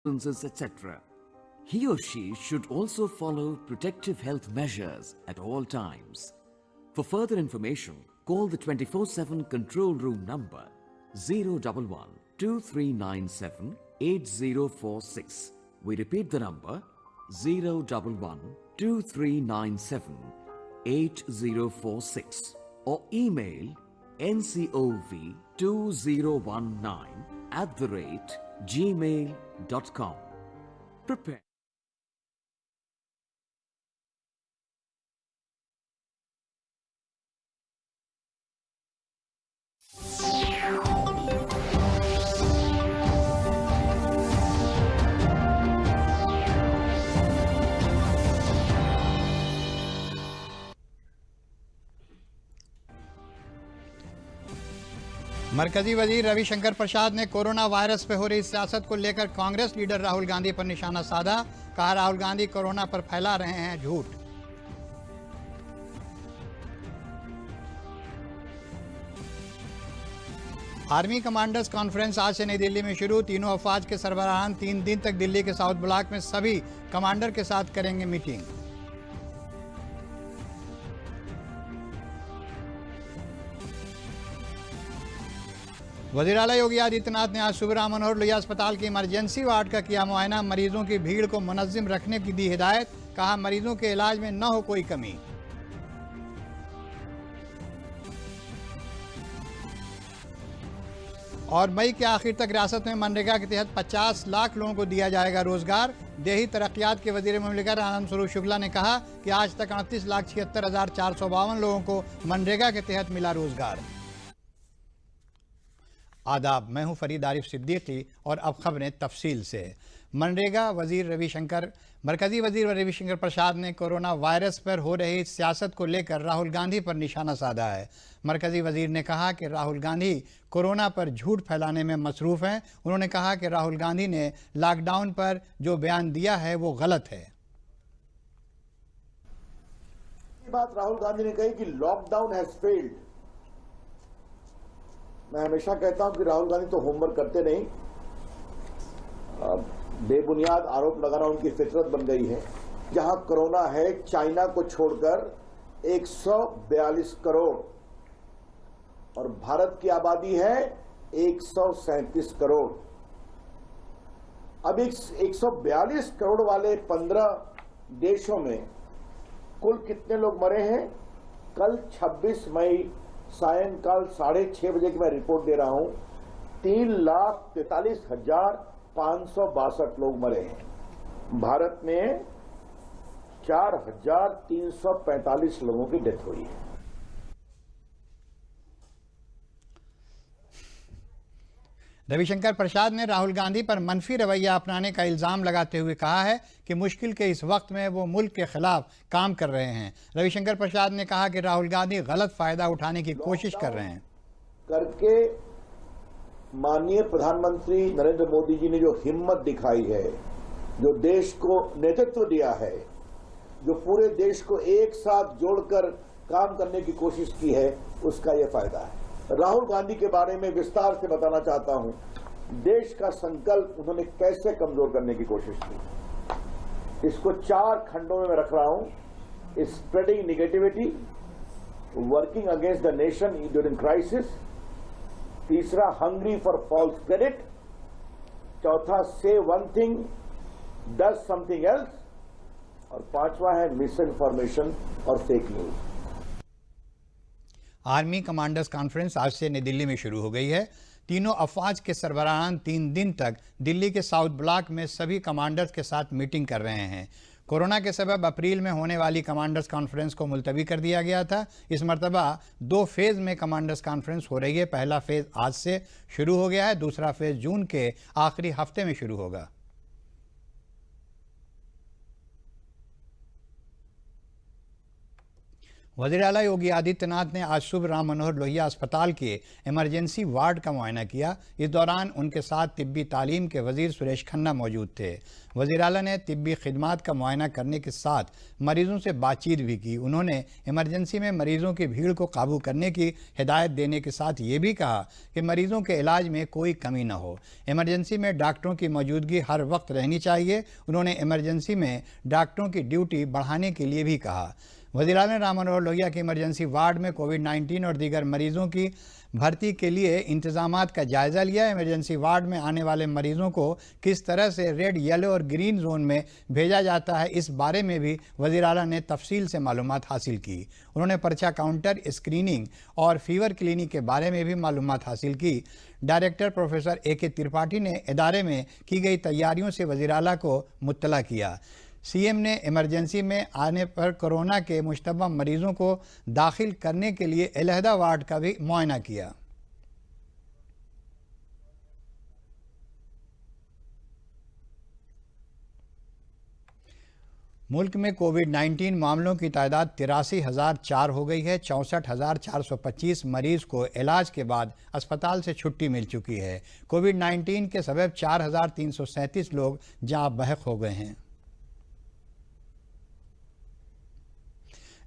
etc. He or she should also follow protective health measures at all times. For further information, call the 24/7 control room number 011 2397 8046. We repeat the number 011 2397 8046 or email ncov2019@gmail.com. Prepare. मरकजी वजीर रविशंकर प्रसाद ने corona virus पर हो रही सियासत को लेकर Congress leader Rahul Gandhi पर निशाना साधा। कहा, राहुल गांधी कोरोना पर फैला रहे हैं झूठ। आर्मी कमांडर्स कॉन्फ्रेंस आज से नई दिल्ली में शुरू। तीनों अफवाज के सरबराहान 3 दिन तक दिल्ली के साउथ ब्लॉक में सभी कमांडर के साथ करेंगे मीटिंग। वज़ीर आला योगी आदित्यनाथ ने आज सुबह राम मनोहर लोहिया अस्पताल के इमरजेंसी वार्ड का किया मुआयना। मरीजों की भीड़ को मुनज़्ज़म रखने की दी हिदायत। कहा, मरीजों के इलाज में न हो कोई कमी। और मई के आखिर तक रियासत में मनरेगा के तहत 50 लाख लोगों को दिया जाएगा रोजगार। देही तरक्यात के वजीर मुमलिकत आनंद स्वरूप शुक्ला ने कहा कि आज तक 38,76,452 लोगों को मनरेगा के तहत मिला रोजगार। आदाब, मैं हूं फरीद आरिफ सिद्दीकी और अब खबरें तफसील से। मनरेगा मरकजी वजीर रविशंकर प्रसाद ने कोरोना वायरस पर हो रही सियासत को लेकर राहुल गांधी पर निशाना साधा है। मरकजी वजीर ने कहा कि राहुल गांधी कोरोना पर झूठ फैलाने में मसरूफ़ हैं। उन्होंने कहा कि राहुल गांधी ने लॉकडाउन पर जो बयान दिया है वो गलत है। ये बात राहुल गांधी ने कही कि लॉकडाउन हैज फेल्ड। मैं हमेशा कहता हूं कि राहुल गांधी तो होमवर्क करते नहीं, बेबुनियाद आरोप लगाना उनकी फितरत बन गई है। जहां कोरोना है, चाइना को छोड़कर 142 करोड़ और भारत की आबादी है 137 करोड़। अब 142 करोड़ वाले 15 देशों में कुल कितने लोग मरे हैं? कल 26 मई सायंकाल 6:30 बजे की मैं रिपोर्ट दे रहा हूं, 3,43,562 लोग मरे हैं। भारत में 4,345 लोगों की डेथ हुई है। रविशंकर प्रसाद ने राहुल गांधी पर मनफी रवैया अपनाने का इल्ज़ाम लगाते हुए कहा है कि मुश्किल के इस वक्त में वो मुल्क के खिलाफ काम कर रहे हैं। रविशंकर प्रसाद ने कहा कि राहुल गांधी गलत फायदा उठाने की कोशिश कर रहे हैं। करके माननीय प्रधानमंत्री नरेंद्र मोदी जी ने जो हिम्मत दिखाई है, जो देश को नेतृत्व दिया है, जो पूरे देश को एक साथ जोड़कर काम करने की कोशिश की है, उसका यह फायदा है। राहुल गांधी के बारे में विस्तार से बताना चाहता हूं। देश का संकल्प उन्होंने कैसे कमजोर करने की कोशिश की, इसको 4 खंडों में मैं रख रहा हूं। Spreading negativity, working against the nation during crisis, तीसरा हंग्री फॉर फॉल्स क्रेडिट, चौथा से one thing does something else, और पांचवा है मिस इन्फॉर्मेशन और fake news. Army commanders conference आज से नई दिल्ली में शुरू हो गई है। तीनों अफवाज के सरबराहान 3 दिन तक दिल्ली के साउथ ब्लॉक में सभी कमांडर्स के साथ मीटिंग कर रहे हैं। कोरोना के सबब अप्रैल में होने वाली कमांडर्स कॉन्फ्रेंस को मुलतवी कर दिया गया था। इस मरतबा 2 फेज़ में कमांडर्स कॉन्फ्रेंस हो रही है। पहला फेज़ आज से शुरू हो गया है, दूसरा फेज़ जून के आखिरी हफ्ते में शुरू होगा। वज़ीर आला योगी आदित्यनाथ ने आज सुबह राम मनोहर लोहिया अस्पताल के इमरजेंसी वार्ड का मुआयना किया। इस दौरान उनके साथ तिब्बी तालीम के वज़ीर सुरेश खन्ना मौजूद थे। वज़ीर आला ने तिब्बी खिदमात का मुआयना करने के साथ मरीजों से बातचीत भी की। उन्होंने इमरजेंसी में मरीजों की भीड़ को काबू करने की हिदायत देने के साथ ये भी कहा कि मरीजों के इलाज में कोई कमी न हो। इमरजेंसी में डॉक्टरों की मौजूदगी हर वक्त रहनी चाहिए। उन्होंने इमरजेंसी में डॉक्टरों की ड्यूटी बढ़ाने के लिए भी कहा। वज़ीर आला ने राम मनोहर लोहिया के इमरजेंसी वार्ड में कोविड-19 और दीगर मरीजों की भर्ती के लिए इंतजामात का जायज़ा लिया। इमरजेंसी वार्ड में आने वाले मरीजों को किस तरह से रेड, येलो और ग्रीन जोन में भेजा जाता है, इस बारे में भी वज़ीर आला ने तफसील से मालूमात हासिल की। उन्होंने पर्चा काउंटर, स्क्रीनिंग और फीवर क्लिनिक के बारे में भी मालूमात हासिल की। डायरेक्टर प्रोफेसर AK त्रिपाठी ने इदारे में की गई तैयारियों से वज़ीर आला को मुत्तला किया। CM ने इमरजेंसी में आने पर कोरोना के मुश्तबा मरीजों को दाखिल करने के लिए अलहदा वार्ड का भी मुआयना किया। मुल्क में कोविड-19 मामलों की तादाद 83,004 हो गई है। 64,425 मरीज को इलाज के बाद अस्पताल से छुट्टी मिल चुकी है। कोविड-19 के सबब 4,337 लोग जाँ बहक हो गए हैं।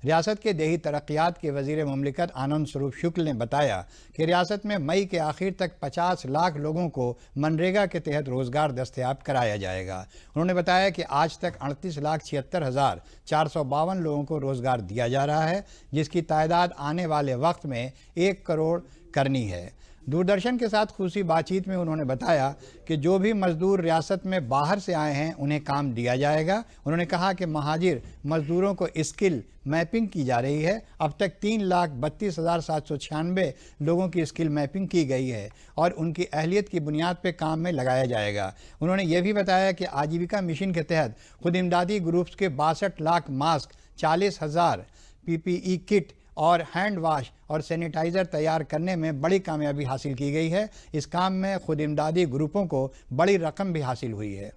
रियासत के देही तरक्यात के वज़ीर मुमलिकत आनंद स्वरूप शुक्ल ने बताया कि रियासत में मई के आखिर तक 50 लाख लोगों को मनरेगा के तहत रोज़गार दस्तयाब कराया जाएगा। उन्होंने बताया कि आज तक 38,76,452 लोगों को रोज़गार दिया जा रहा है, जिसकी तादाद आने वाले वक्त में 1 करोड़ करनी है। दूरदर्शन के साथ खुसूसी बातचीत में उन्होंने बताया कि जो भी मज़दूर रियासत में बाहर से आए हैं उन्हें काम दिया जाएगा। उन्होंने कहा कि महाजिर मज़दूरों को स्किल मैपिंग की जा रही है। अब तक 3,32,796 लोगों की स्किल मैपिंग की गई है और उनकी अहलियत की बुनियाद पर काम में लगाया जाएगा। उन्होंने ये भी बताया कि आजीविका मिशन के तहत खुद इमदादी ग्रुप्स के 62 लाख मास्क, 40,000 PPE किट और हैंड वाश और सैनिटाइज़र तैयार करने में बड़ी कामयाबी हासिल की गई है। इस काम में खुद इमदादी ग्रुपों को बड़ी रकम भी हासिल हुई है।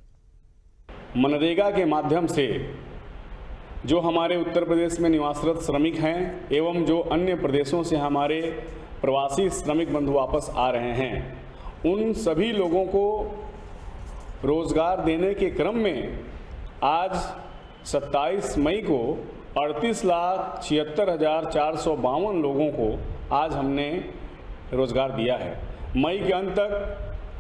मनरेगा के माध्यम से जो हमारे उत्तर प्रदेश में निवासरत श्रमिक हैं एवं जो अन्य प्रदेशों से हमारे प्रवासी श्रमिक बंधु वापस आ रहे हैं, उन सभी लोगों को रोज़गार देने के क्रम में आज 27 मई को 38,76,452 लोगों को आज हमने रोज़गार दिया है। मई के अंत तक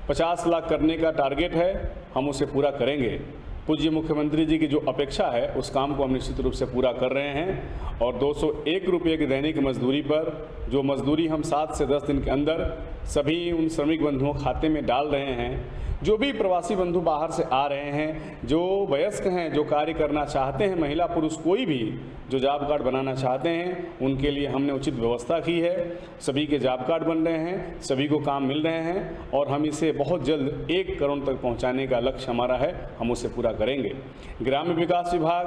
50 लाख करने का टारगेट है, हम उसे पूरा करेंगे। पूज्य मुख्यमंत्री जी की जो अपेक्षा है उस काम को हम निश्चित रूप से पूरा कर रहे हैं और 201 रुपये की दैनिक मजदूरी पर जो मजदूरी हम 7 से 10 दिन के अंदर सभी उन श्रमिक बंधुओं खाते में डाल रहे हैं। जो भी प्रवासी बंधु बाहर से आ रहे हैं, जो वयस्क हैं, जो कार्य करना चाहते हैं, महिला पुरुष कोई भी जो जॉब कार्ड बनाना चाहते हैं, उनके लिए हमने उचित व्यवस्था की है। सभी के जॉब कार्ड बन रहे हैं, सभी को काम मिल रहे हैं और हम इसे बहुत जल्द 1 करोड़ तक पहुंचाने का लक्ष्य हमारा है, हम उसे पूरा करेंगे। ग्राम्य विकास विभाग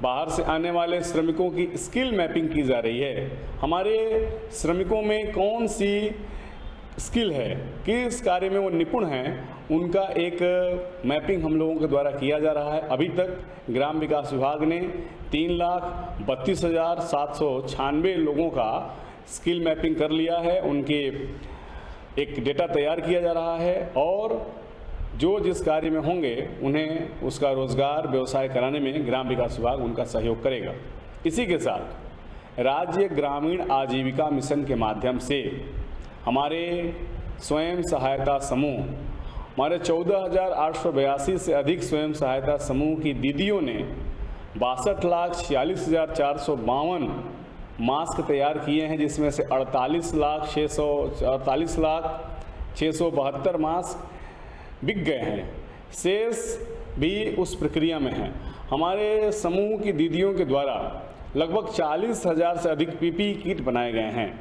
बाहर से आने वाले श्रमिकों की स्किल मैपिंग की जा रही है। हमारे श्रमिकों में कौन सी स्किल है, किस कार्य में वो निपुण हैं, उनका एक मैपिंग हम लोगों के द्वारा किया जा रहा है। अभी तक ग्राम विकास विभाग ने 3,32,796 लोगों का स्किल मैपिंग कर लिया है। उनके एक डेटा तैयार किया जा रहा है और जो जिस कार्य में होंगे उन्हें उसका रोजगार व्यवसाय कराने में ग्राम विकास विभाग उनका सहयोग करेगा। इसी के साथ राज्य ग्रामीण आजीविका मिशन के माध्यम से हमारे स्वयं सहायता समूह, हमारे 14,882 से अधिक स्वयं सहायता समूह की दीदियों ने 62,46,452 मास्क तैयार किए हैं, जिसमें से 48,672 मास्क बिक गए हैं। शेष भी उस प्रक्रिया में हैं। हमारे समूह की दीदियों के द्वारा लगभग 40,000 से अधिक PPE किट बनाए गए हैं।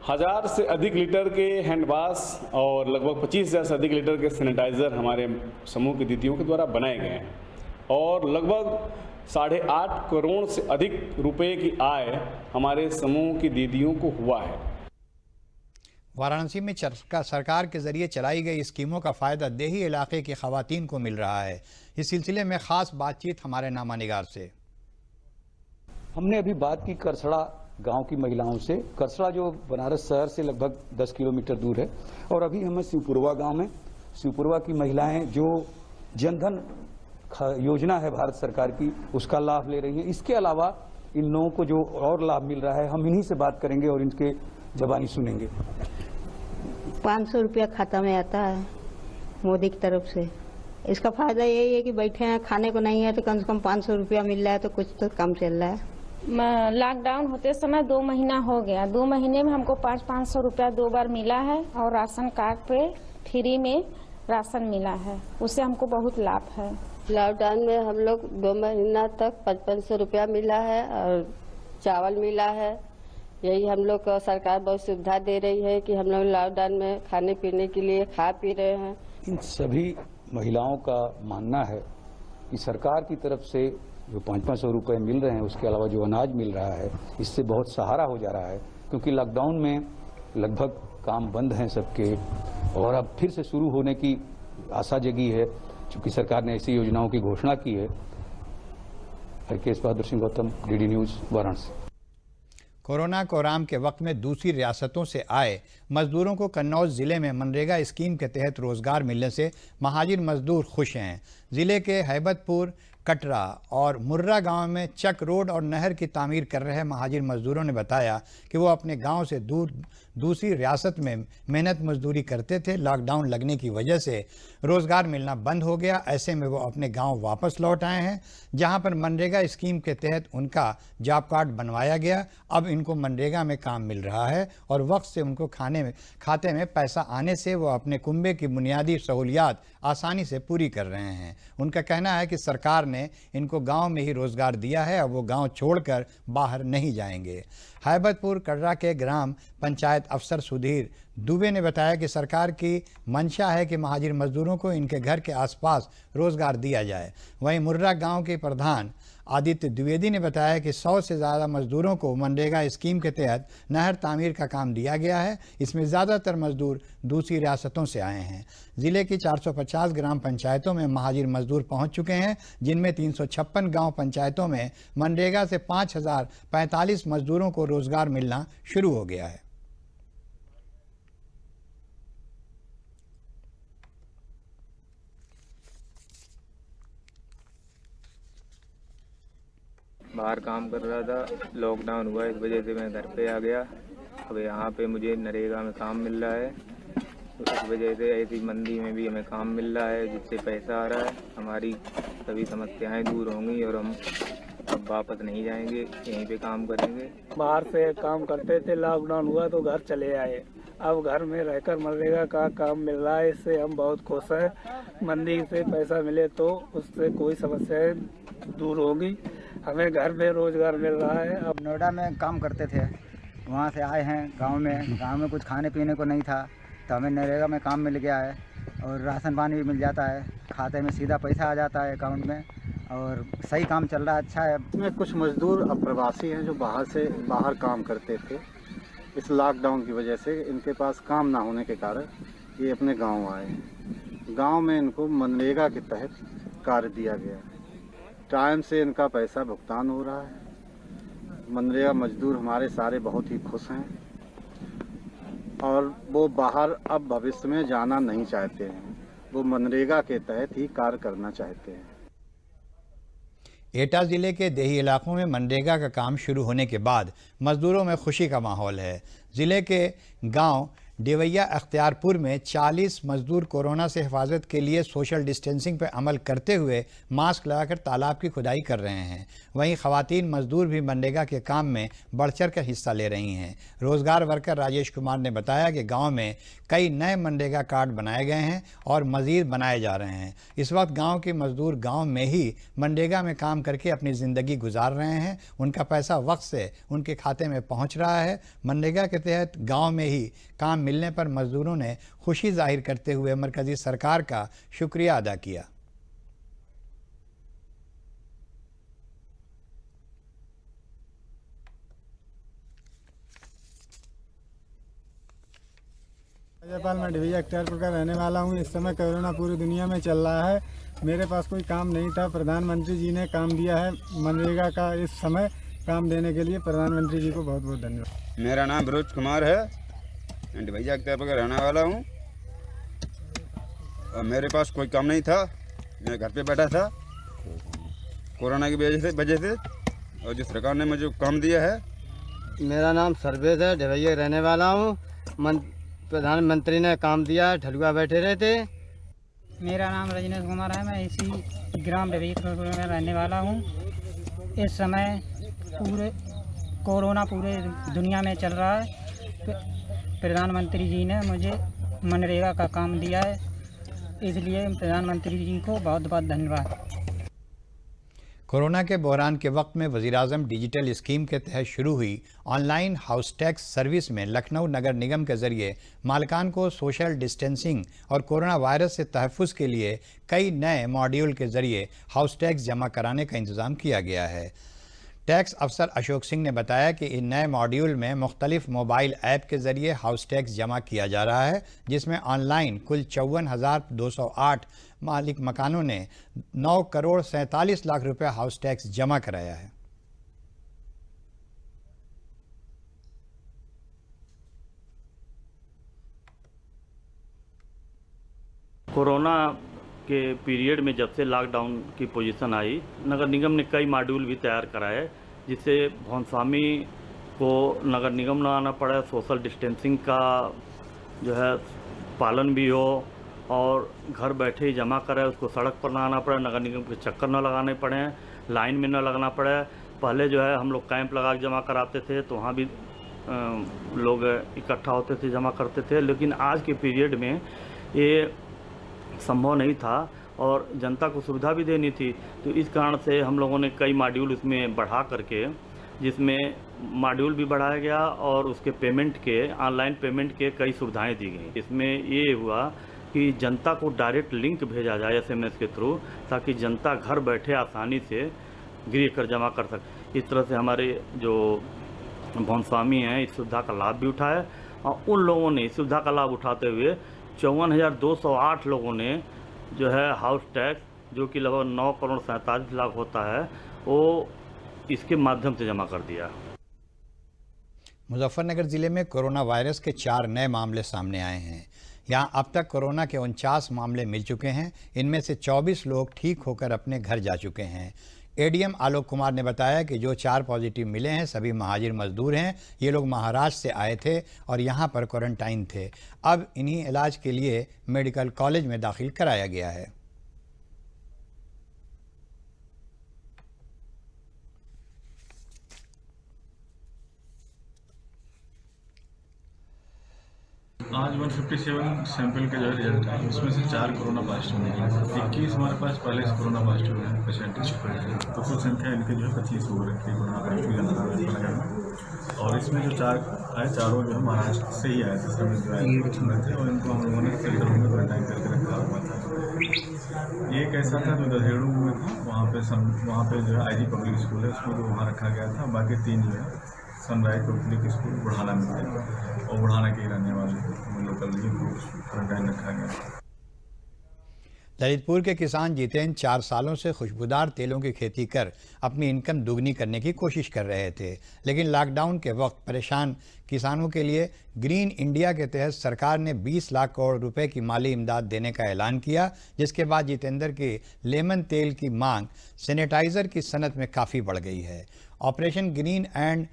1000 से अधिक लीटर के हैंड वॉश और लगभग 25,000 से अधिक लीटर के सैनिटाइज़र हमारे समूह की दीदियों के द्वारा बनाए गए हैं और लगभग 8.5 करोड़ से अधिक रुपए की आय हमारे समूह की दीदियों को हुआ है। वाराणसी में सरकार के जरिए चलाई गई स्कीमों का फ़ायदा देही इलाके की ख़वातीन को मिल रहा है। इस सिलसिले में ख़ास बातचीत हमारे नामा निगार से। हमने अभी बात की करसड़ा गांव की महिलाओं से। करसड़ा जो बनारस शहर से लगभग 10 किलोमीटर दूर है, और अभी हमें शिवपुरवा गांव में शिवपुरवा की महिलाएं जो जनधन योजना है भारत सरकार की, उसका लाभ ले रही हैं। इसके अलावा इन लोगों को जो और लाभ मिल रहा है, हम इन्हीं से बात करेंगे और इनके जबानी सुनेंगे। 500 रुपया खाता में आता है मोदी की तरफ से। इसका फायदा यही है कि बैठे हैं, खाने को नहीं है तो कम से कम 500 रुपया मिल रहा है, तो कुछ तो काम चल रहा है। लॉकडाउन होते समय 2 महीना हो गया, 2 महीने में हमको 500 रुपया 2 बार मिला है, और राशन कार्ड पे फ्री में राशन मिला है, उससे हमको बहुत लाभ है। लॉकडाउन में हम लोग 2 महीना तक 500 रुपया मिला है और चावल मिला है। यही हम लोग को सरकार बहुत सुविधा दे रही है कि हम लोग लॉकडाउन में खाने पीने के लिए खा पी रहे हैं। इन सभी महिलाओं का मानना है कि सरकार की तरफ से जो 500 रुपये मिल रहे हैं, उसके अलावा जो अनाज मिल रहा है, इससे बहुत सहारा हो जा रहा है। क्योंकि लॉकडाउन में लगभग काम बंद हैं सबके, और अब फिर से शुरू होने की आशा जगी है, चूँकि सरकार ने ऐसी योजनाओं की घोषणा की है। Harkesh Bahadur Singh Gautam, DD news, Varanasi. Corona कोराम के वक्त में दूसरी रियासतों से आए मजदूरों को कन्नौज ज़िले में मनरेगा स्कीम के तहत रोज़गार मिलने से महाजिर मजदूर खुश हैं। ज़िले के हैबतपुर, कटरा और मुर्रा गांव में चक रोड और नहर की तामीर कर रहे महाजिर मजदूरों ने बताया कि वो अपने गांव से दूसरी रियासत में मेहनत मजदूरी करते थे। लॉकडाउन लगने की वजह से रोज़गार मिलना बंद हो गया। ऐसे में वो अपने गांव वापस लौट आए हैं, जहां पर मनरेगा स्कीम के तहत उनका जॉब कार्ड बनवाया गया। अब इनको मनरेगा में काम मिल रहा है और वक्त से उनको खाते में पैसा आने से वो अपने कुंबे की बुनियादी सहूलियात आसानी से पूरी कर रहे हैं। उनका कहना है कि सरकार ने इनको गांव में ही रोजगार दिया है, अब वो गांव छोड़कर बाहर नहीं जाएंगे। हैबतपुर कटरा के ग्राम पंचायत अफसर सुधीर दुबे ने बताया कि सरकार की मंशा है कि महाजिर मजदूरों को इनके घर के आसपास रोजगार दिया जाए। वहीं मुर्रा गांव के प्रधान आदित्य द्विवेदी ने बताया कि 100 से ज़्यादा मजदूरों को मनरेगा स्कीम के तहत नहर तामीर का काम दिया गया है। इसमें ज़्यादातर मजदूर दूसरी रियासतों से आए हैं। ज़िले की 450 ग्राम पंचायतों में महाजिर मजदूर पहुंच चुके हैं, जिनमें 356 गांव पंचायतों में मनरेगा से 5045 मजदूरों को रोजगार मिलना शुरू हो गया है। बाहर काम कर रहा था, लॉकडाउन हुआ, इस वजह से मैं घर पे आ गया। अब यहाँ पे मुझे नरेगा में काम मिल रहा है, तो इस वजह से ऐसी मंदी में भी हमें काम मिल रहा है, जिससे पैसा आ रहा है। हमारी सभी समस्याएं दूर होंगी और हम अब वापस नहीं जाएंगे, यहीं पे काम करेंगे। बाहर से काम करते थे, लॉकडाउन हुआ तो घर चले आए। अब घर में रहकर मनरेगा का काम मिल रहा है, इससे हम बहुत खुश हैं। मंदी से पैसा मिले तो उससे कोई समस्याएं दूर होगी। हमें घर में रोजगार मिल रहा है। अब नोएडा में काम करते थे, वहाँ से आए हैं गांव में कुछ खाने पीने को नहीं था, तो हमें नरेगा में काम मिल गया है और राशन पानी भी मिल जाता है, खाते में सीधा पैसा आ जाता है अकाउंट में, और सही काम चल रहा है, अच्छा है। इसमें कुछ मजदूर अप्रवासी हैं जो बाहर काम करते थे। इस लॉकडाउन की वजह से इनके पास काम ना होने के कारण ये अपने गांव आए। गांव में इनको मनरेगा के तहत कार्य दिया गया, टाइम से इनका पैसा भुगतान हो रहा है। मनरेगा मजदूर हमारे सारे बहुत ही खुश हैं और वो बाहर अब भविष्य में जाना नहीं चाहते हैं, वो मनरेगा के तहत ही कार्य करना चाहते हैं। एटा ज़िले के देही इलाकों में मनरेगा का काम शुरू होने के बाद मजदूरों में खुशी का माहौल है। ज़िले के गांव देवैया अख्तियारपुर में 40 मजदूर कोरोना से हिफाजत के लिए सोशल डिस्टेंसिंग पर अमल करते हुए मास्क लगाकर तालाब की खुदाई कर रहे हैं। वहीं खवातीन मजदूर भी मनरेगा के काम में बढ़ चढ़ कर हिस्सा ले रही हैं। रोज़गार वर्कर राजेश कुमार ने बताया कि गांव में कई नए मनरेगा कार्ड बनाए गए हैं और मज़ीद बनाए जा रहे हैं। इस वक्त गांव के मजदूर गांव में ही मनरेगा में काम करके अपनी ज़िंदगी गुजार रहे हैं। उनका पैसा वक्त से उनके खाते में पहुंच रहा है। मनरेगा के तहत गांव में ही काम मिलने पर मजदूरों ने खुशी जाहिर करते हुए मरकजी सरकार का शुक्रिया अदा किया। राज्यपाल, मैं देवैया अख्तियारपुर का रहने वाला हूँ। इस समय कोरोना पूरी दुनिया में चल रहा है। मेरे पास कोई काम नहीं था, प्रधानमंत्री जी ने काम दिया है मनरेगा का। इस समय काम देने के लिए प्रधानमंत्री जी को बहुत बहुत धन्यवाद। मेरा नाम विरोज कुमार है, मैं डिभैया अख्तियारपुर का रहने वाला हूँ। और मेरे पास कोई काम नहीं था, मैं घर पे बैठा था कोरोना की वजह से और जो सरकार ने मुझे काम दिया है। मेरा नाम सर्वेश है, डिभैया रहने वाला हूँ। प्रधानमंत्री ने काम दिया है, ठलुआ बैठे रहते। मेरा नाम रजनीश कुमार है, मैं इसी ग्राम डिभैया में रहने वाला हूँ। इस समय कोरोना पूरे दुनिया में चल रहा है। प्रधानमंत्री जी ने मुझे मनरेगा का काम दिया है, इसलिए प्रधानमंत्री जी को बहुत बहुत धन्यवाद। कोरोना के बहरान के वक्त में वज़ीर-ए-आज़म डिजिटल स्कीम के तहत शुरू हुई ऑनलाइन हाउस टैक्स सर्विस में लखनऊ नगर निगम के जरिए मालिकान को सोशल डिस्टेंसिंग और कोरोना वायरस से तहफ़्फ़ुज़ के लिए कई नए मॉड्यूल के जरिए हाउस टैक्स जमा कराने का इंतज़ाम किया गया है। टैक्स अफसर अशोक सिंह ने बताया कि इन नए मॉड्यूल में मुख्तलिफ मोबाइल ऐप के ज़रिए हाउस टैक्स जमा किया जा रहा है, जिसमें ऑनलाइन कुल 54,208 मालिक मकानों ने 9 करोड़ 47 लाख रुपए हाउस टैक्स जमा कराया है। कोरोना के पीरियड में जब से लॉकडाउन की पोजीशन आई, नगर निगम ने कई मॉड्यूल भी तैयार कराए, जिससे भवनस्वामी को नगर निगम न आना पड़े, सोशल डिस्टेंसिंग का जो है पालन भी हो और घर बैठे ही जमा करे, उसको सड़क पर ना आना पड़े, नगर निगम के चक्कर न लगाने पड़े, लाइन में न लगना पड़े। पहले जो है हम लोग कैंप लगा के जमा कराते थे, तो वहाँ भी लोग इकट्ठा होते थे, जमा करते थे, लेकिन आज के पीरियड में ये संभव नहीं था और जनता को सुविधा भी देनी थी। तो इस कारण से हम लोगों ने कई मॉड्यूल उसमें बढ़ा करके, जिसमें मॉड्यूल भी बढ़ाया गया और उसके पेमेंट के, ऑनलाइन पेमेंट के कई सुविधाएं दी गई। इसमें ये हुआ कि जनता को डायरेक्ट लिंक भेजा जाए SMS के थ्रू, ताकि जनता घर बैठे आसानी से गृह कर जमा कर सके। इस तरह से हमारे जो भवनस्वामी हैं इस सुविधा का लाभ भी उठाया और उन लोगों ने इस सुविधा का लाभ उठाते हुए 54,208 लोगों ने जो है हाउस टैक्स, जो कि लगभग 9 करोड़ 47 लाख होता है, वो इसके माध्यम से जमा कर दिया। मुजफ्फरनगर जिले में कोरोना वायरस के 4 नए मामले सामने आए हैं। यहाँ अब तक कोरोना के 49 मामले मिल चुके हैं। इनमें से 24 लोग ठीक होकर अपने घर जा चुके हैं। ADM आलोक कुमार ने बताया कि जो 4 पॉजिटिव मिले हैं सभी महाजिर मजदूर हैं। ये लोग महाराष्ट्र से आए थे और यहाँ पर क्वारंटाइन थे। अब इन्हीं इलाज के लिए मेडिकल कॉलेज में दाखिल कराया गया है। आज 157 सैंपल के जो रिजल्ट आए, उसमें से 4 कोरोना पॉजिटिव निकले। 21 हमारे पास पहले से कोरोना पॉजिटिव है पेशेंट, तो कुल संख्या इनके जो है 25 हो रखी है कोरोना पॉजिटिव। और इसमें जो 4 आए, चारों जो है महाराष्ट्र से ही आए थे, सभी जो आए थे और इनको हम लोगों ने सेंटर में क्वारंटाइन करके रखा हुआ था। एक ऐसा था जो दहेड़ू में था, वहाँ पे जो है IG पब्लिक स्कूल है, उसको जो वहाँ रखा गया था। बाकी 3 जो है सनराइज पब्लिक स्कूल बुढ़ाना में थे और बुढ़ाना के रहने वाले लोकल ही क्वारंटाइन रखा गया। ललितपुर के किसान जितेंद्र 4 सालों से खुशबूदार तेलों की खेती कर अपनी इनकम दुगनी करने की कोशिश कर रहे थे, लेकिन लॉकडाउन के वक्त परेशान किसानों के लिए ग्रीन इंडिया के तहत सरकार ने 20 लाख करोड़ रुपए की माली इमदाद देने का ऐलान किया, जिसके बाद जितेंद्र के लेमन तेल की मांग सैनिटाइज़र की सनत में काफ़ी बढ़ गई है। ऑपरेशन ग्रीन एंड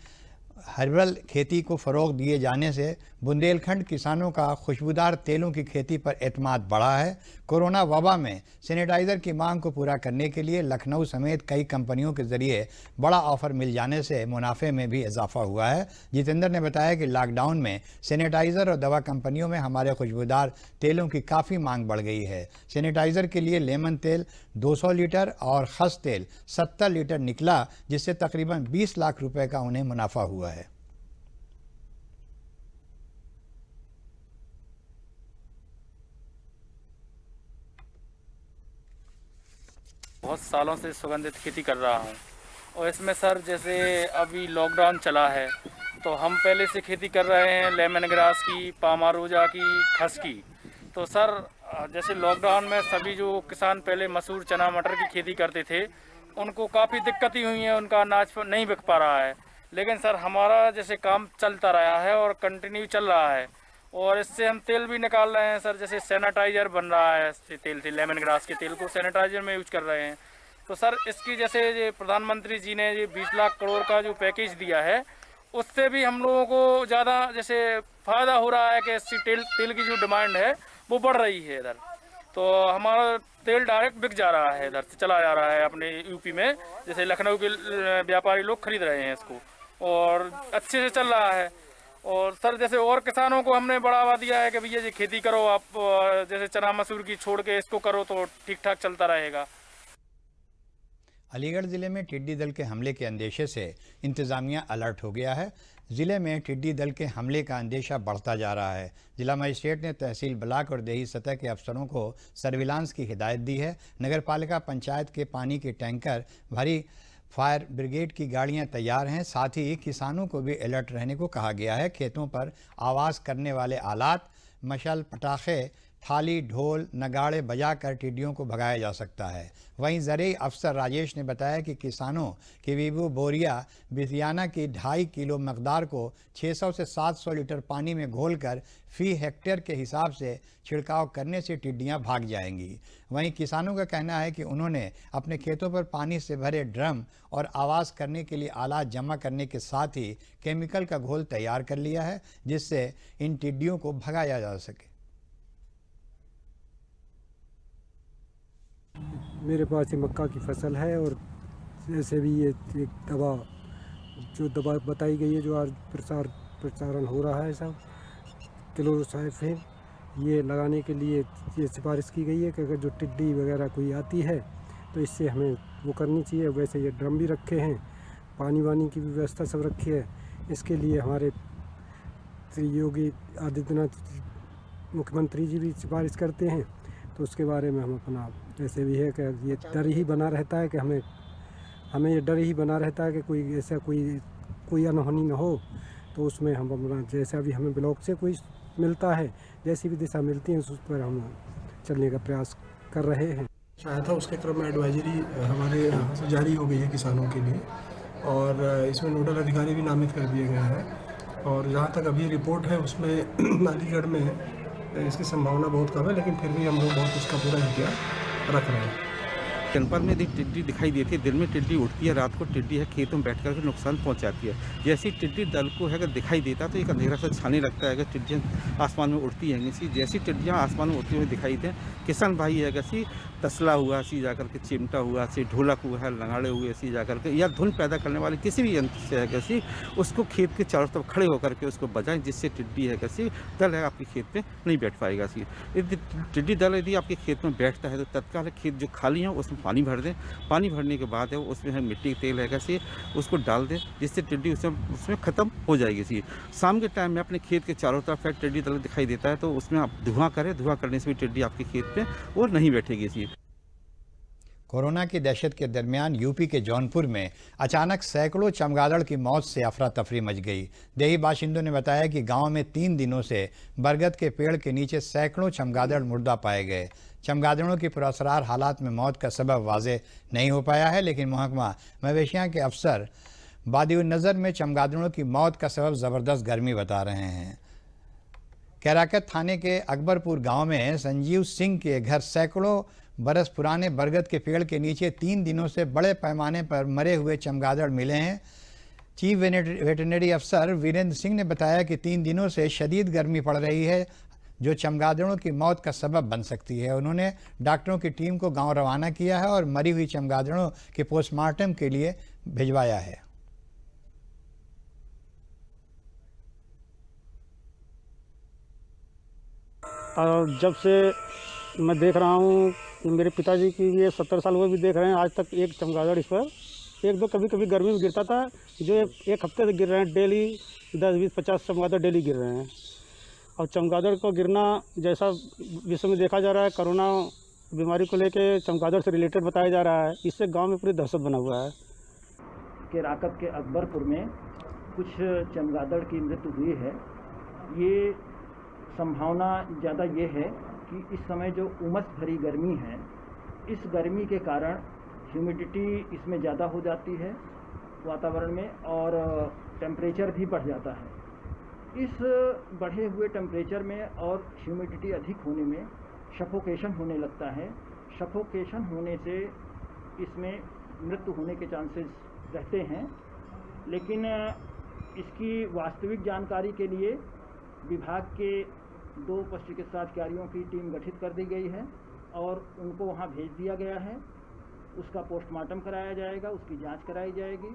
हर्बल खेती को फ़रोग़ दिए जाने से बुंदेलखंड किसानों का खुशबूदार तेलों की खेती पर एतमाद बढ़ा है। कोरोना वबा में सैनिटाइज़र की मांग को पूरा करने के लिए लखनऊ समेत कई कंपनियों के ज़रिए बड़ा ऑफ़र मिल जाने से मुनाफे में भी इजाफा हुआ है। जितेंद्र ने बताया कि लॉकडाउन में सैनिटाइज़र और दवा कंपनियों में हमारे खुशबूदार तेलों की काफ़ी मांग बढ़ गई है। सैनिटाइज़र के लिए लेमन तेल 200 लीटर और खस तेल 70 लीटर निकला, जिससे तकरीबन 20 लाख रुपए का उन्हें मुनाफा हुआ है। बहुत सालों से सुगंधित खेती कर रहा हूँ और इसमें सर जैसे अभी लॉकडाउन चला है तो हम पहले से खेती कर रहे हैं लेमन ग्रास की, पामारोजा की, खस की। तो सर जैसे लॉकडाउन में सभी जो किसान पहले मसूर, चना, मटर की खेती करते थे उनको काफ़ी दिक्कतें हुई हैं, उनका अनाज नहीं बिक पा रहा है। लेकिन सर हमारा जैसे काम चलता रहा है और कंटिन्यू चल रहा है, और इससे हम तेल भी निकाल रहे हैं सर। जैसे सैनिटाइज़र बन रहा है इससे तेल से, लेमन ग्रास के तेल को सैनिटाइज़र में यूज कर रहे हैं। तो सर इसकी जैसे ये प्रधानमंत्री जी ने ये 20 लाख करोड़ का जो पैकेज दिया है, उससे भी हम लोगों को ज़्यादा जैसे फ़ायदा हो रहा है कि इसकी तेल की जो डिमांड है वो बढ़ रही है इधर। तो हमारा तेल डायरेक्ट बिक जा रहा है, इधर से चला जा रहा है अपने यूपी में। जैसे लखनऊ के व्यापारी लोग खरीद रहे हैं इसको, और अच्छे से चल रहा है। और सर जैसे और किसानों को हमने बढ़ावा दिया है कि भैया जी खेती करो आप, जैसे चना मसूर की छोड़ के इसको करो तो ठीक ठाक चलता रहेगा। अलीगढ़ ज़िले में टिड्डी दल के हमले के अंदेशे से इंतज़ामिया अलर्ट हो गया है। ज़िले में टिड्डी दल के हमले का अंदेशा बढ़ता जा रहा है। जिला मजिस्ट्रेट ने तहसील ब्लॉक और देही सतह के अफसरों को सर्विलांस की हिदायत दी है। नगर पालिका पंचायत के पानी के टैंकर भरी फायर ब्रिगेड की गाड़ियां तैयार हैं। साथ ही किसानों को भी अलर्ट रहने को कहा गया है। खेतों पर आवाज़ करने वाले आलात, मशाल, पटाखे, थाली, ढोल, नगाड़े बजाकर टिड्डियों को भगाया जा सकता है। वहीं ज़रिए अफसर राजेश ने बताया कि किसानों की वीबू बोरिया बिथियाना की 2.5 किलो मकदार को 600 से 700 लीटर पानी में घोलकर फी हेक्टेयर के हिसाब से छिड़काव करने से टिड्डियां भाग जाएंगी। वहीं किसानों का कहना है कि उन्होंने अपने खेतों पर पानी से भरे ड्रम और आवाज़ करने के लिए आलात जमा करने के साथ ही केमिकल का घोल तैयार कर लिया है, जिससे इन टिड्डियों को भगाया जा सके। मेरे पास ये मक्का की फसल है, और जैसे भी ये एक दवा जो दवा बताई गई है, जो आज प्रचारण हो रहा है सब क्लोरोसाइफेन, ये लगाने के लिए ये सिफारिश की गई है कि अगर जो टिड्डी वगैरह कोई आती है तो इससे हमें वो करनी चाहिए। वैसे ये ड्रम भी रखे हैं, पानी वानी की भी व्यवस्था सब रखी है। इसके लिए हमारे योगी आदित्यनाथ मुख्यमंत्री जी भी सिफारिश करते हैं, तो उसके बारे में हम अपना जैसे भी है कि ये डर ही बना रहता है कि हमें ये डर ही बना रहता है कि कोई ऐसा कोई अनहोनी न हो। तो उसमें हम अपना जैसा भी हमें ब्लॉक से कोई मिलता है, जैसी भी दिशा मिलती है उस पर हम चलने का प्रयास कर रहे हैं। चाहा था उसके क्रम में एडवाइजरी हमारे यहाँ से जारी हो गई है किसानों के लिए, और इसमें नोडल अधिकारी भी नामित कर दिए गए हैं। और जहाँ तक अभी रिपोर्ट है उसमें अलीगढ़ में इसकी संभावना बहुत कम है, लेकिन फिर भी हम लोग बहुत उसका पूरा एहतियात रख रहे हैं। जनपद में टिड्डी दिखाई देती है, दिन में टिड्डी उड़ती है, रात को टिड्डी है खेतों में बैठ करके नुकसान पहुंचाती है। जैसी टिड्डी दल को है अगर दिखाई देता तो एक अंधेरा सा छाने लगता है, अगर टिड्डियाँ आसमान में उड़ती हैं। इसी जैसी टिड्डियाँ आसमान में उड़ती हुई दिखाई दें, किसान भाई है ऐसी तसला हुआ, ऐसी जाकर के चिमटा हुआ, ऐसे ढोलक हुआ है, लंगाड़े हुए ऐसी जाकर के, या धुन पैदा करने वाले किसी भी यंत्र से है कैसी, उसको खेत के चारों तरफ खड़े होकर के उसको बजाएं, जिससे टिड्डी है कैसी दल है आपके खेत में नहीं बैठ पाएगा। यदि टिड्डी दल यदि आपके खेत में बैठता है तो तत्काल खेत जो खाली है उसमें पानी भर दें। पानी भरने के बाद है उसमें है मिट्टी तेल है कैसे उसको डाल दें, जिससे टिड्डी उसमें ख़त्म हो जाएगी। शाम के टाइम में अपने खेत के चारों तरफ टिड्डी दल दिखाई देता है तो उसमें आप धुआं करें, धुआं करने से भी टिड्डी आपके खेत पे और नहीं बैठेगी। कोरोना की दहशत के दरमियान यूपी के जौनपुर में अचानक सैकड़ों चमगादड़ की मौत से अफरा तफरी मच गई। देही बाशिंदों ने बताया कि गांव में 3 दिनों से बरगद के पेड़ के नीचे सैकड़ों चमगादड़ मुर्दा पाए गए। चमगादड़ों की पुरअसरार हालात में मौत का सबब वाज़ेह नहीं हो पाया है, लेकिन महकमा मवेशियाँ के अफसर बादिउन नज़र में चमगादड़ों की मौत का सबब ज़बरदस्त गर्मी बता रहे हैं। कैराकत थाने के अकबरपुर गांव में संजीव सिंह के घर सैकड़ों बरस पुराने बरगद के पेड़ के नीचे 3 दिनों से बड़े पैमाने पर मरे हुए चमगादड़ मिले हैं। चीफ वेटरनरी अफसर वीरेंद्र सिंह ने बताया कि 3 दिनों से शदीद गर्मी पड़ रही है, जो चमगादड़ों की मौत का सबब बन सकती है। उन्होंने डॉक्टरों की टीम को गांव रवाना किया है और मरी हुई चमगादड़ों के पोस्टमार्टम के लिए भिजवाया है। जब से मैं देख रहा हूँ, मेरे पिताजी की ये 70 साल वो भी देख रहे हैं, आज तक एक चमगादड़ इस पर 1-2 कभी गर्मी में गिरता था, जो एक हफ्ते से गिर रहे हैं। डेली 10-20-50 चमगादड़ डेली गिर रहे हैं। और चमगादड़ को गिरना जैसा विश्व में देखा जा रहा है, कोरोना बीमारी को लेके चमगादड़ से रिलेटेड बताया जा रहा है। इससे गांव में पूरी दहशत बना हुआ है। कैराकत के अकबरपुर में कुछ चमगादड़ की मृत्यु हुई है। ये संभावना ज़्यादा ये है कि इस समय जो उमस भरी गर्मी है, इस गर्मी के कारण ह्यूमिडिटी इसमें ज़्यादा हो जाती है वातावरण में और टेम्परेचर भी बढ़ जाता है। इस बढ़े हुए टेम्परेचर में और ह्यूमिडिटी अधिक होने में सफोकेशन होने लगता है। सफोकेशन होने से इसमें मृत्यु होने के चांसेस रहते हैं, लेकिन इसकी वास्तविक जानकारी के लिए विभाग के 2 पशु चिकित्सा अधिकारियों की टीम गठित कर दी गई है और उनको वहां भेज दिया गया है। उसका पोस्टमार्टम कराया जाएगा, उसकी जांच कराई जाएगी।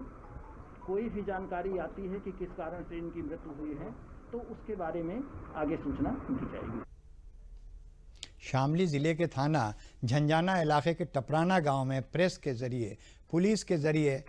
कोई भी जानकारी आती है कि किस कारण से इनकी मृत्यु हुई है तो उसके बारे में आगे सूचना दी जाएगी। शामली ज़िले के थाना झंझाना इलाके के टपराना गांव में प्रेस के ज़रिए पुलिस के ज़रिए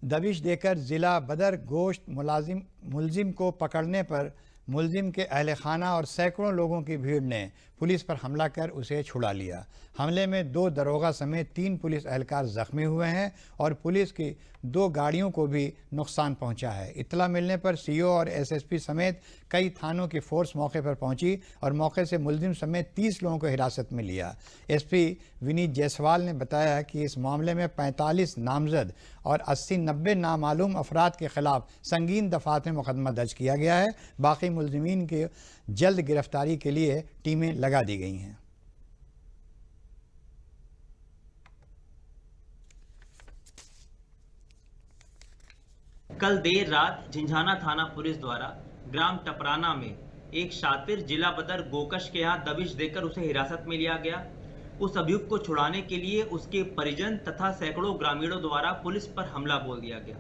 दबिश देकर ज़िला बदर गोश्त मुलजिम को पकड़ने पर मुलजिम के अहल खाना और सैकड़ों लोगों की भीड़ ने पुलिस पर हमला कर उसे छुड़ा लिया। हमले में 2 दरोगा समेत 3 पुलिस एहलकार ज़ख्मी हुए हैं और पुलिस की 2 गाड़ियों को भी नुकसान पहुंचा है। इत्तला मिलने पर सीओ और एसएसपी समेत कई थानों की फोर्स मौके पर पहुंची और मौके से मुलजिम समेत 30 लोगों को हिरासत में लिया। एसपी विनीत जायसवाल ने बताया कि इस मामले में 45 नामजद और 80-90 नामालूम अफराद के खिलाफ संगीन दफात में मुकदमा दर्ज किया गया है। बाकी मुलजिमीन की जल्द गिरफ्तारी के लिए टीमें लगा दी गई हैं। कल देर रात झिंझाना थाना पुलिस द्वारा ग्राम टपराना में एक शातिर जिला बदर गोकश के यहाँ दबिश देकर उसे हिरासत में लिया गया। उस अभियुक्त को छुड़ाने के लिए उसके परिजन तथा सैकड़ों ग्रामीणों द्वारा पुलिस पर हमला बोल दिया गया।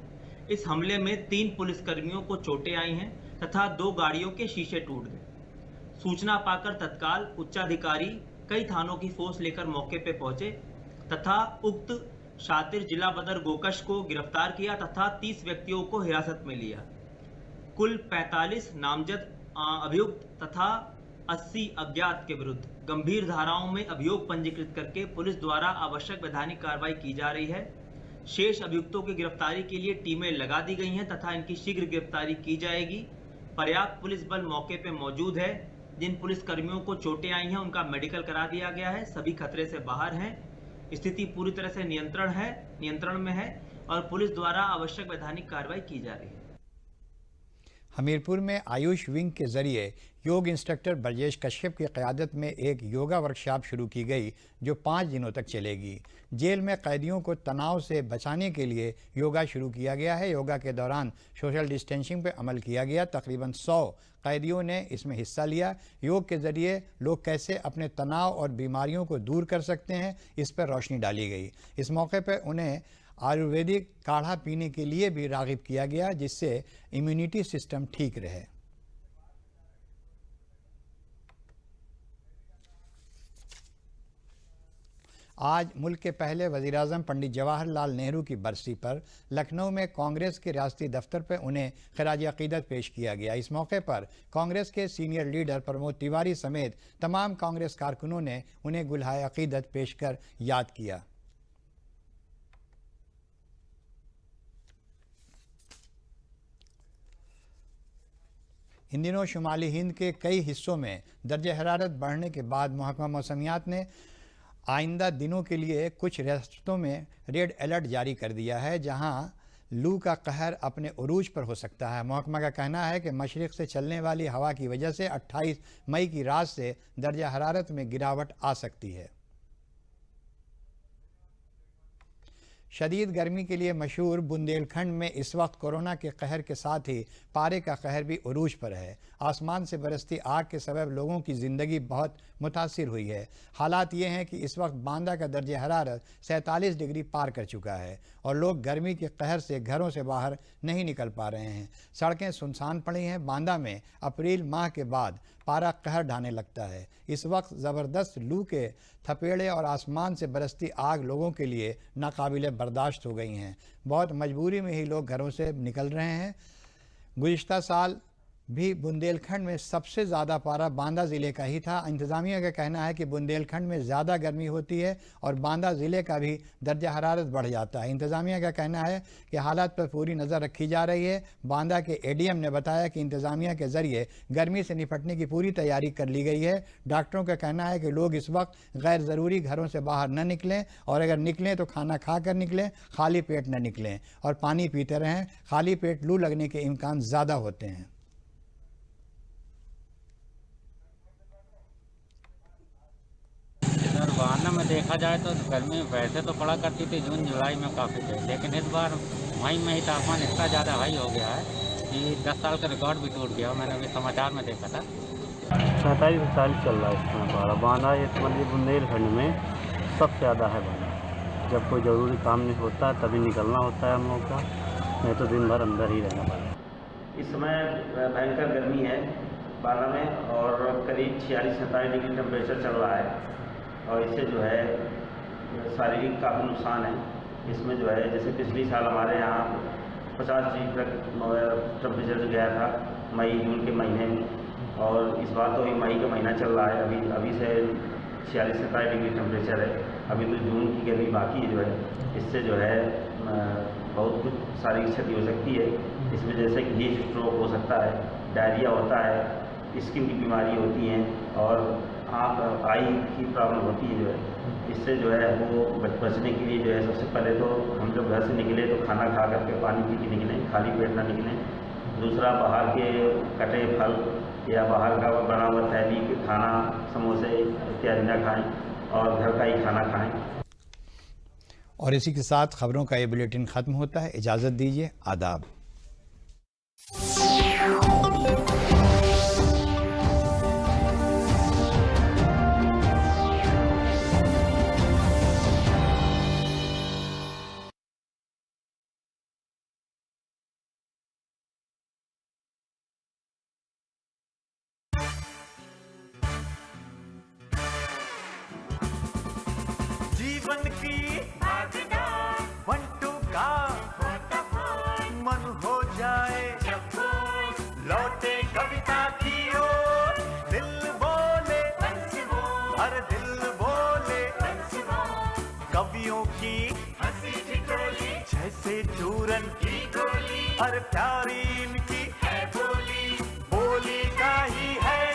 इस हमले में 3 पुलिसकर्मियों को चोटें आई हैं तथा 2 गाड़ियों के शीशे टूट गए। सूचना पाकर तत्काल उच्चाधिकारी कई थानों की फोर्स लेकर मौके पर पहुंचे तथा उक्त शातिर जिला बदर गोकश को गिरफ्तार किया तथा 30 व्यक्तियों को हिरासत में लिया। कुल 45 नामजद अभियुक्त तथा 80 अज्ञात के विरुद्ध गंभीर धाराओं में अभियोग पंजीकृत करके पुलिस द्वारा आवश्यक वैधानिक कार्रवाई की जा रही है। शेष अभियुक्तों की गिरफ्तारी के लिए टीमें लगा दी गई हैं तथा इनकी शीघ्र गिरफ्तारी की जाएगी। पर्याप्त पुलिस बल मौके पर मौजूद है। जिन पुलिस कर्मियों को चोटें आई हैं उनका मेडिकल करा दिया गया है। सभी खतरे से बाहर हैं। स्थिति पूरी तरह से नियंत्रण में है और पुलिस द्वारा आवश्यक वैधानिक कार्रवाई की जा रही है। हमीरपुर में आयुष विंग के जरिए योग इंस्ट्रक्टर ब्रजेश कश्यप की क़यादत में एक योगा वर्कशॉप शुरू की गई जो 5 दिनों तक चलेगी। जेल में कैदियों को तनाव से बचाने के लिए योगा शुरू किया गया है। योगा के दौरान सोशल डिस्टेंसिंग पर अमल किया गया। तकरीबन 100 कैदियों ने इसमें हिस्सा लिया। योग के ज़रिए लोग कैसे अपने तनाव और बीमारियों को दूर कर सकते हैं इस पर रोशनी डाली गई। इस मौके पर उन्हें आयुर्वेदिक काढ़ा पीने के लिए भी राग़िब किया गया जिससे इम्यूनिटी सिस्टम ठीक रहे। आज मुल्क के पहले वज़ीर-ए-आज़म पंडित जवाहरलाल नेहरू की बरसी पर लखनऊ में कांग्रेस के रियासती दफ्तर पर उन्हें खिराज अक़ीदत पेश किया गया। इस मौके पर कांग्रेस के सीनियर लीडर प्रमोद तिवारी समेत तमाम कांग्रेस कारकुनों ने उन्हें गुलहाए अक़ीदत पेश कर याद किया। इन दिनों शुमाली हिंद के कई हिस्सों में दर्जे हरारत बढ़ने के बाद महकमा मौसमियात ने आइंदा दिनों के लिए कुछ रियासतों में रेड अलर्ट जारी कर दिया है जहां लू का कहर अपने उरूज पर हो सकता है। महकमा का कहना है कि मशरिक़ से चलने वाली हवा की वजह से 28 मई की रात से दर्जा हरारत में गिरावट आ सकती है। शदीद गर्मी के लिए मशहूर बुंदेलखंड में इस वक्त कोरोना के कहर के साथ ही पारे का कहर भी उरूज पर है। आसमान से बरसती आग के सबब लोगों की ज़िंदगी बहुत मुतासिर हुई है। हालात ये हैं कि इस वक्त बांदा का दर्जे हरारत 47 डिग्री पार कर चुका है और लोग गर्मी के कहर से घरों से बाहर नहीं निकल पा रहे हैं। सड़कें सुनसान पड़ी हैं। बांदा में अप्रैल माह के बाद पारा कहर ढाने लगता है। इस वक्त ज़बरदस्त लू के थपेड़े और आसमान से बरसती आग लोगों के लिए नाकाबिले बर्दाश्त हो गई हैं। बहुत मजबूरी में ही लोग घरों से निकल रहे हैं। गुज़िश्ता साल भी बुंदेलखंड में सबसे ज़्यादा पारा बांदा ज़िले का ही था। इंतज़ामिया का कहना है कि बुंदेलखंड में ज़्यादा गर्मी होती है और बांदा ज़िले का भी दर्जा हरारत बढ़ जाता है। इंतज़ामिया का कहना है कि हालात पर पूरी नज़र रखी जा रही है। बांदा के एडीएम ने बताया कि इंतज़ामिया के ज़रिए गर्मी से निपटने की पूरी तैयारी कर ली गई है। डॉक्टरों का कहना है कि लोग इस वक्त गैर ज़रूरी घरों से बाहर न निकलें और अगर निकलें तो खाना खा कर निकलें, खाली पेट न निकलें और पानी पीते रहें। खाली पेट लू लगने के इम्कान ज़्यादा होते हैं। इधर बहाना में देखा जाए तो गर्मी वैसे तो पड़ा करती थी जून जुलाई में काफ़ी थे, लेकिन इस बार मई में ही तापमान इतना ज़्यादा हाई हो गया है कि 10 साल का रिकॉर्ड भी टूट गया। मैंने अभी समाचार में देखा था 47 से 40 चल रहा है इस समय पारा। बांदा ये मतलब बुंदेलखंड में सबसे ज़्यादा है बांदा। जब कोई ज़रूरी काम नहीं होता है तभी निकलना होता है हम लोग का, नहीं तो दिन भर अंदर ही रहना पड़ता है। इस समय भयंकर गर्मी है बांदा में और करीब 46-47 डिग्री टेम्परेचर चल रहा है और इससे जो है शारीरिक काफ़ी नुकसान है। इसमें जो है जैसे पिछली साल हमारे यहाँ 50 डिग्री तक टेम्परेचर गया था मई जून के महीने में, और इस बार तो अभी मई का महीना चल रहा है, अभी से 46-47 डिग्री टेम्परेचर है। अभी तो जून की गर्मी बाकी है जो है, इससे जो है बहुत कुछ शारीरिक क्षति हो सकती है। इसमें जैसे कि हीट स्ट्रोक हो सकता है, डायरिया होता है, स्किन की बीमारी होती हैं और आँख आई की प्रॉब्लम होती है जो है। इससे जो है वो बचने के लिए जो है सबसे पहले तो हम जब घर से निकले तो खाना खा करके पानी पी के निकलें, खाली पेट ना निकलें। दूसरा, बाहर के कटे फल या बाहर का बना हुआ थैली के खाना, समोसे इत्यादि ना खाएं और घर का ही खाना खाएं। और इसी के साथ खबरों का ये बुलेटिन ख़त्म होता है। इजाज़त दीजिए, आदाब। जीवन की वंटू का मन हो जाए, लौटे कविता की ओर, दिल बोले हर दिल बोले, कवियों की हंसी ठिठोली जैसे चूरन की गोली, हर प्यारी इनकी है बोली, बोली का ही है